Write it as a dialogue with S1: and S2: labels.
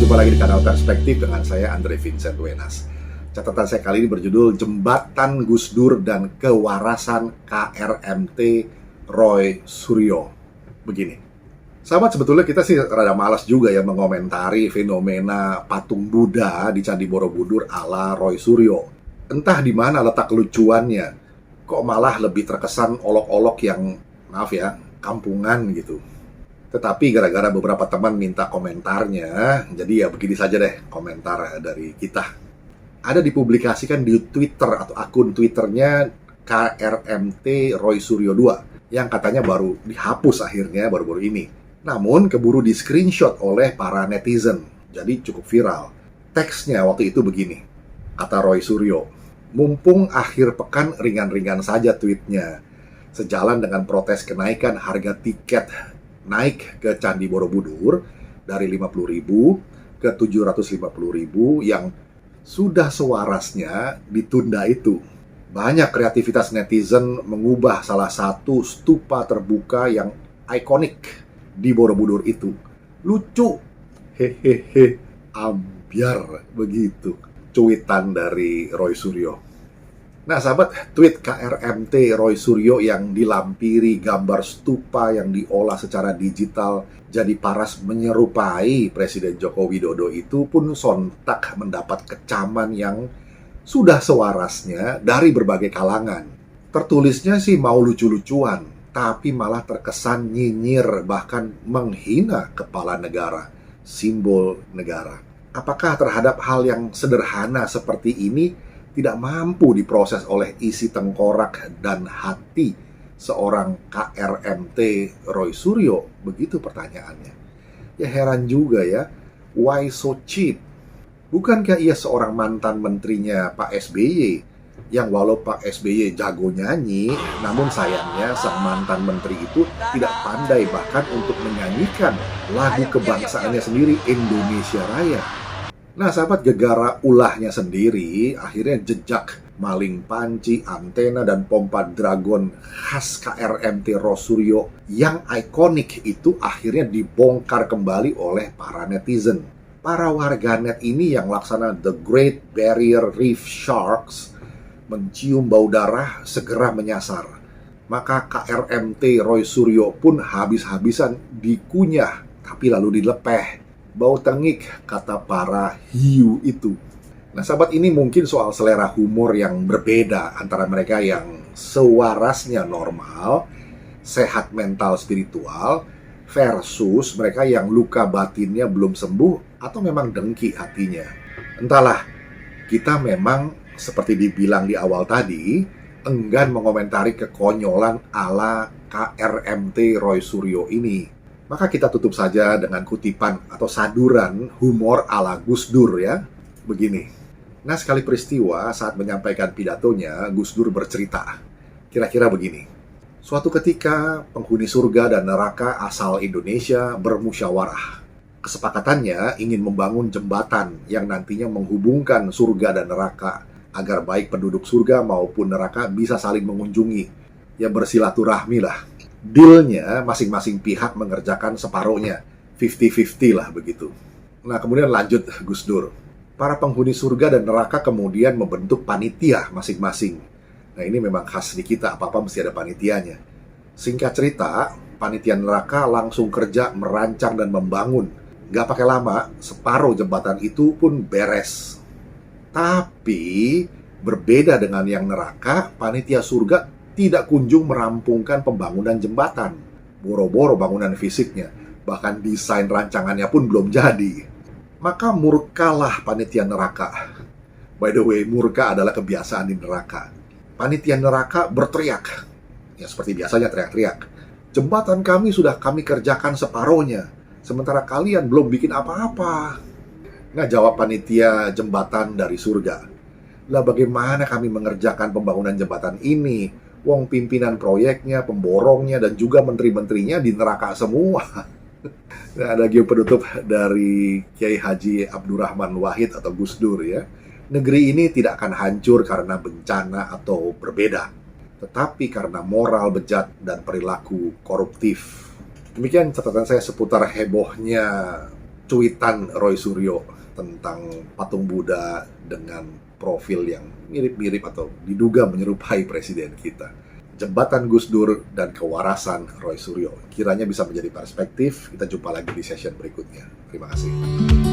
S1: Jumpa lagi di kanal Perspektif dengan saya Andre Vincent Wenas. Catatan saya kali ini berjudul Jembatan Gus Dur dan Kewarasan KRMT Roy Suryo. Begini, sahabat, sebetulnya kita sih rada malas juga ya mengomentari fenomena patung Buddha di Candi Borobudur ala Roy Suryo. Entah di mana letak kelucuannya, kok malah lebih terkesan olok-olok yang, maaf ya, kampungan gitu. Tetapi gara-gara beberapa teman minta komentarnya, jadi ya begini saja deh komentar dari kita. Ada dipublikasikan di Twitter atau akun Twitternya KRMT Roy Suryo 2 yang katanya baru dihapus akhirnya baru-baru ini. Namun keburu di screenshot oleh para netizen, jadi cukup viral. Teksnya waktu itu begini, kata Roy Suryo, mumpung akhir pekan ringan-ringan saja tweetnya. Sejalan dengan protes kenaikan harga tiket naik ke Candi Borobudur dari 50.000 ke 750.000 yang sudah sewarasnya ditunda itu. Banyak kreativitas netizen mengubah salah satu stupa terbuka yang ikonik di Borobudur itu. Lucu, hehehe, ambiar, begitu cuitan dari Roy Suryo. Nah sahabat, tweet KRMT Roy Suryo yang dilampiri gambar stupa yang diolah secara digital jadi paras menyerupai Presiden Joko Widodo itu pun sontak mendapat kecaman yang sudah sewarasnya dari berbagai kalangan. Tertulisnya sih mau lucu-lucuan, tapi malah terkesan nyinyir bahkan menghina kepala negara, simbol negara. Apakah terhadap hal yang sederhana seperti ini tidak mampu diproses oleh isi tengkorak dan hati seorang KRMT Roy Suryo? Begitu pertanyaannya. Ya heran juga ya, why so cheap? Bukankah ia seorang mantan menterinya Pak SBY yang walau Pak SBY jago nyanyi, namun sayangnya sang mantan menteri itu tidak pandai bahkan untuk menyanyikan lagu kebangsaannya sendiri, Indonesia Raya. Nah sahabat, gegara ulahnya sendiri akhirnya jejak maling panci, antena, dan pompa dragon khas KRMT Roy Suryo yang ikonik itu akhirnya dibongkar kembali oleh para netizen. Para warganet ini yang laksana The Great Barrier Reef Sharks mencium bau darah segera menyasar. Maka KRMT Roy Suryo pun habis-habisan dikunyah tapi lalu dilepeh. Bau tengik, kata para hiu itu. Nah sahabat, ini mungkin soal selera humor yang berbeda antara mereka yang sewarasnya normal, sehat mental spiritual, versus mereka yang luka batinnya belum sembuh atau memang dengki hatinya. Entahlah, kita memang seperti dibilang di awal tadi, enggan mengomentari kekonyolan ala KRMT Roy Suryo ini. Maka kita tutup saja dengan kutipan atau saduran humor ala Gus Dur ya. Begini. Nah, sekali peristiwa saat menyampaikan pidatonya, Gus Dur bercerita. Kira-kira begini. Suatu ketika penghuni surga dan neraka asal Indonesia bermusyawarah. Kesepakatannya ingin membangun jembatan yang nantinya menghubungkan surga dan neraka agar baik penduduk surga maupun neraka bisa saling mengunjungi. Ya bersilaturahmi lah. Dealnya masing-masing pihak mengerjakan separuhnya, 50-50 lah begitu. Nah kemudian lanjut Gus Dur. Para penghuni surga dan neraka kemudian membentuk panitia masing-masing. Nah ini memang khas di kita, apa-apa mesti ada panitianya. Singkat cerita, panitia neraka langsung kerja merancang dan membangun. Gak pakai lama, separuh jembatan itu pun beres. Tapi berbeda dengan yang neraka, panitia surga tidak kunjung merampungkan pembangunan jembatan. Boro-boro bangunan fisiknya, bahkan desain rancangannya pun belum jadi. Maka murkalah panitia neraka. By the way, murka adalah kebiasaan di neraka. Panitia neraka berteriak, ya seperti biasanya teriak-teriak, jembatan kami sudah kami kerjakan separuhnya, sementara kalian belum bikin apa-apa. Nggak jawab panitia jembatan dari surga. Lah bagaimana kami mengerjakan pembangunan jembatan ini? Wong pimpinan proyeknya, pemborongnya, dan juga menteri-menterinya di neraka semua. Nah, ada penutup dari Kiai Haji Abdurrahman Wahid atau Gus Dur ya. Negeri ini tidak akan hancur karena bencana atau berbeda, tetapi karena moral bejat dan perilaku koruptif. Demikian catatan saya seputar hebohnya cuitan Roy Suryo tentang patung Buddha dengan profil yang mirip-mirip atau diduga menyerupai presiden kita. Jembatan Gus Dur dan kewarasan Roy Suryo kiranya bisa menjadi perspektif. Kita jumpa lagi di session berikutnya. Terima kasih.